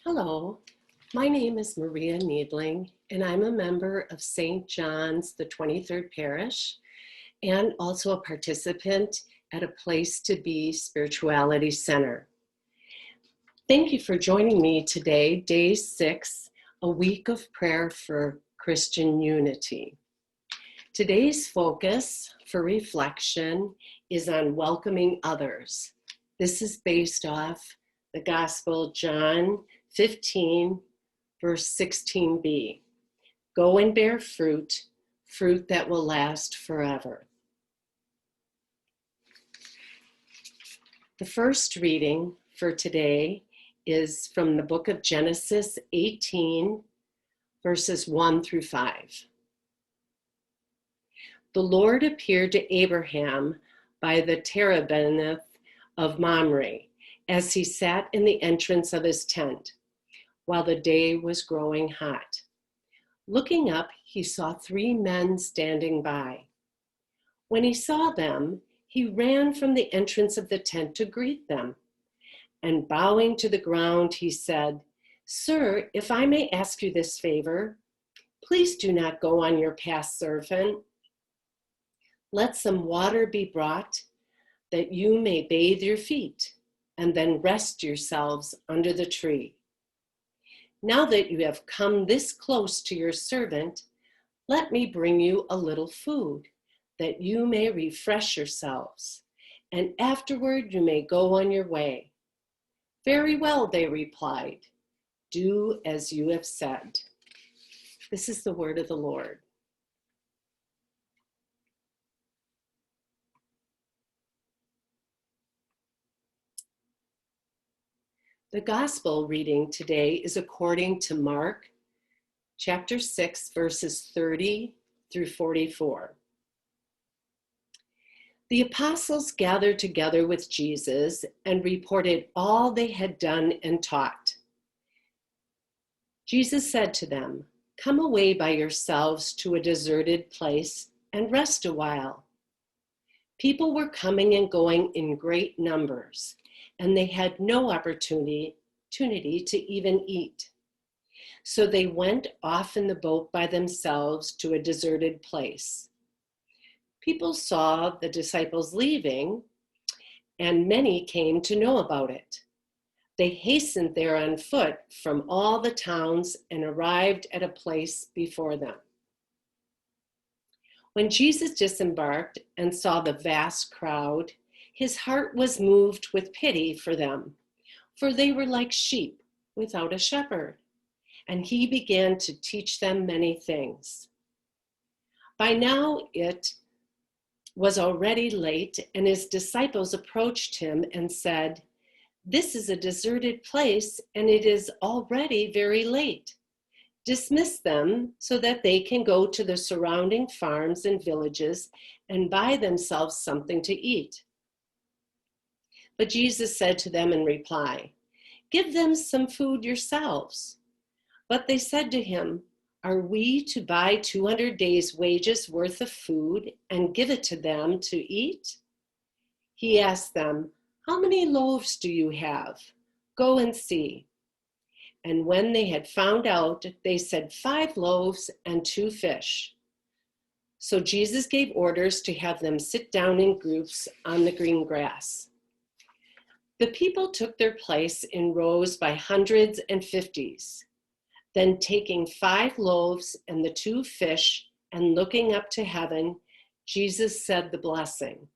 Hello, my name is Maria Needling, and I'm a member of St. John's, the 23rd Parish, and also a participant at a Place to Be Spirituality Center. Thank you for joining me today, day 6, a week of prayer for Christian unity. Today's focus for reflection is on welcoming others. This is based off the Gospel, John 15, verse 16b. Go and bear fruit, fruit that will last forever. The first reading for today is from the book of Genesis 18, verses 1 through 5. The Lord appeared to Abraham by the terebinth of Mamre as he sat in the entrance of his tent, while the day was growing hot. Looking up, he saw 3 men standing by. When he saw them, he ran from the entrance of the tent to greet them. And bowing to the ground, he said, "Sir, if I may ask you this favor, please do not go on your past servant. Let some water be brought that you may bathe your feet and then rest yourselves under the tree. Now that you have come this close to your servant, let me bring you a little food that you may refresh yourselves, and afterward you may go on your way." "Very well," they replied. "Do as you have said." This is the word of the Lord. The gospel reading today is according to Mark chapter 6, verses 30 through 44. The apostles gathered together with Jesus and reported all they had done and taught. Jesus said to them, "Come away by yourselves to a deserted place and rest a while." People were coming and going in great numbers, and they had no opportunity to even eat. So they went off in the boat by themselves to a deserted place. People saw the disciples leaving, and many came to know about it. They hastened there on foot from all the towns and arrived at a place before them. When Jesus disembarked and saw the vast crowd, his heart was moved with pity for them, for they were like sheep without a shepherd, and he began to teach them many things. By now it was already late, and his disciples approached him and said, "This is a deserted place, and it is already very late. Dismiss them so that they can go to the surrounding farms and villages and buy themselves something to eat." But Jesus said to them in reply, "Give them some food yourselves." But they said to him, "Are we to buy 200 days' wages worth of food and give it to them to eat?" He asked them, "How many loaves do you have? Go and see." And when they had found out, they said, 5 loaves and 2 fish. So Jesus gave orders to have them sit down in groups on the green grass. The people took their place in rows by hundreds and fifties. Then taking 5 loaves and the 2 fish and looking up to heaven, Jesus said the blessing,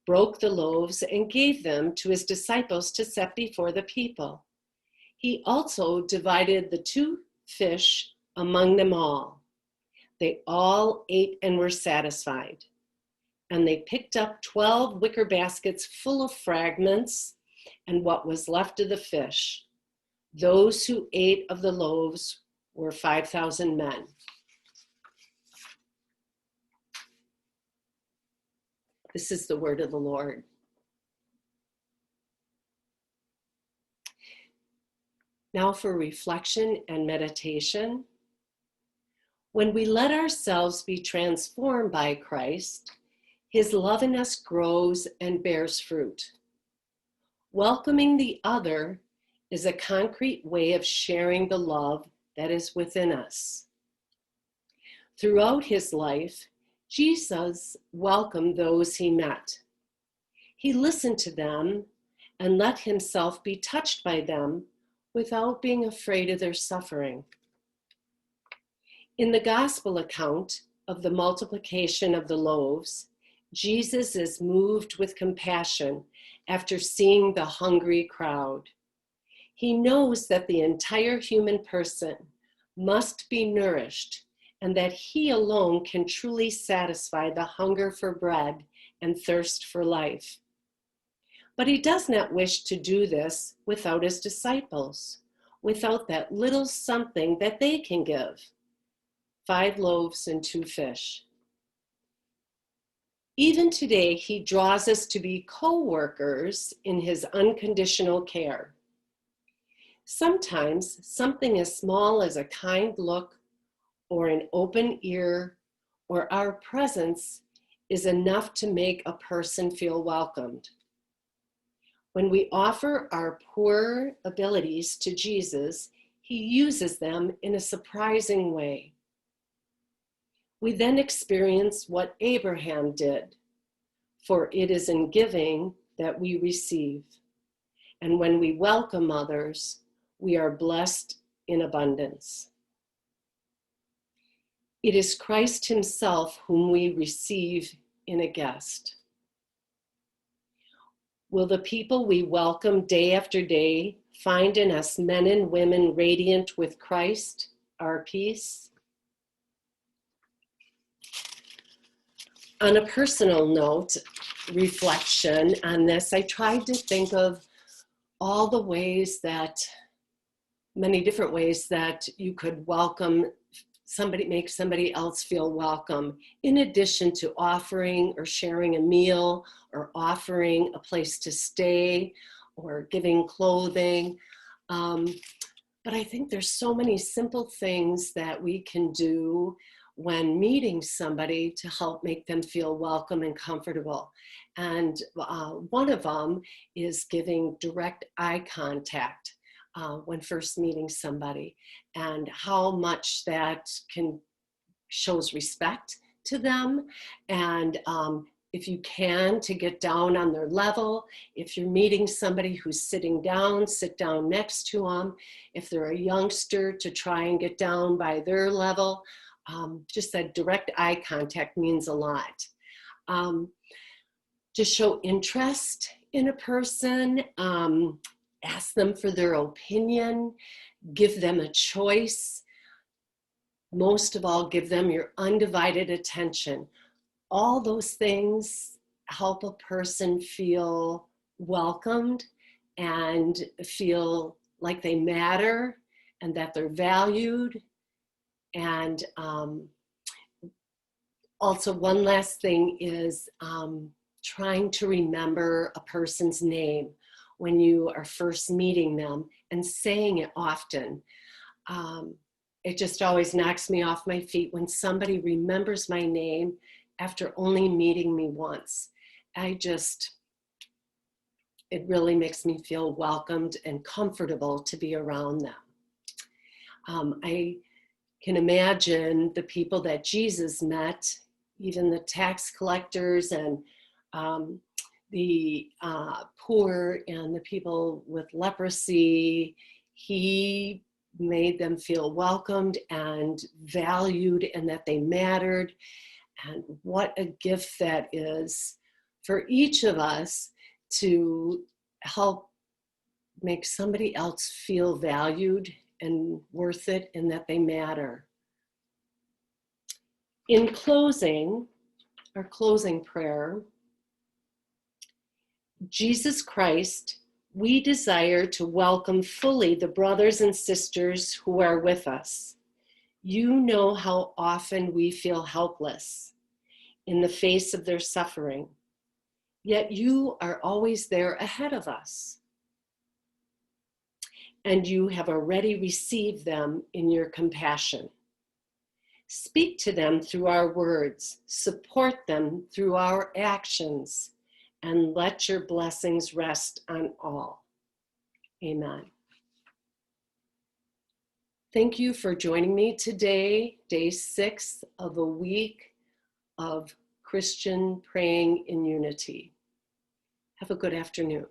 broke the loaves and gave them to his disciples to set before the people. He also divided the 2 fish among them all. They all ate and were satisfied. And they picked up 12 wicker baskets full of fragments and what was left of the fish. Those who ate of the loaves were 5,000 men. This is the word of the Lord. Now for reflection and meditation. When we let ourselves be transformed by Christ, his love in us grows and bears fruit. Welcoming the other is a concrete way of sharing the love that is within us. Throughout his life, Jesus welcomed those he met. He listened to them and let himself be touched by them without being afraid of their suffering. In the gospel account of the multiplication of the loaves, Jesus is moved with compassion after seeing the hungry crowd. He knows that the entire human person must be nourished and that he alone can truly satisfy the hunger for bread and thirst for life. But he does not wish to do this without his disciples, without that little something that they can give. 5 loaves and 2 fish. Even today, he draws us to be co-workers in his unconditional care. Sometimes something as small as a kind look or an open ear or our presence is enough to make a person feel welcomed. When we offer our poor abilities to Jesus, he uses them in a surprising way. We then experience what Abraham did, for it is in giving that we receive. And when we welcome others, we are blessed in abundance. It is Christ himself whom we receive in a guest. Will the people we welcome day after day find in us men and women radiant with Christ, our peace? On a personal note, reflection on this, I tried to think of all the ways that, many different ways that you could welcome somebody, make somebody else feel welcome, in addition to offering or sharing a meal or offering a place to stay or giving clothing. But I think there's so many simple things that we can do when meeting somebody to help make them feel welcome and comfortable. And one of them is giving direct eye contact when first meeting somebody, and how much that shows respect to them. And if you can, to get down on their level. If you're meeting somebody who's sitting down, sit down next to them. If they're a youngster, to try and get down by their level. Just that direct eye contact means a lot. To show interest in a person, ask them for their opinion, give them a choice. Most of all, give them your undivided attention. All those things help a person feel welcomed and feel like they matter and that they're valued. And also, one last thing is trying to remember a person's name when you are first meeting them and saying it often. It just always knocks me off my feet when somebody remembers my name after only meeting me once. It really makes me feel welcomed and comfortable to be around them. I can imagine the people that Jesus met, even the tax collectors and the poor and the people with leprosy. He made them feel welcomed and valued and that they mattered. And what a gift that is for each of us to help make somebody else feel valued and worth it and that they matter. In closing, our closing prayer, Jesus Christ, we desire to welcome fully the brothers and sisters who are with us. You know how often we feel helpless in the face of their suffering, yet you are always there ahead of us. And you have already received them in your compassion. Speak to them through our words, support them through our actions, and let your blessings rest on all. Amen. Thank you for joining me today, day 6 of a week of Christian praying in unity. Have a good afternoon.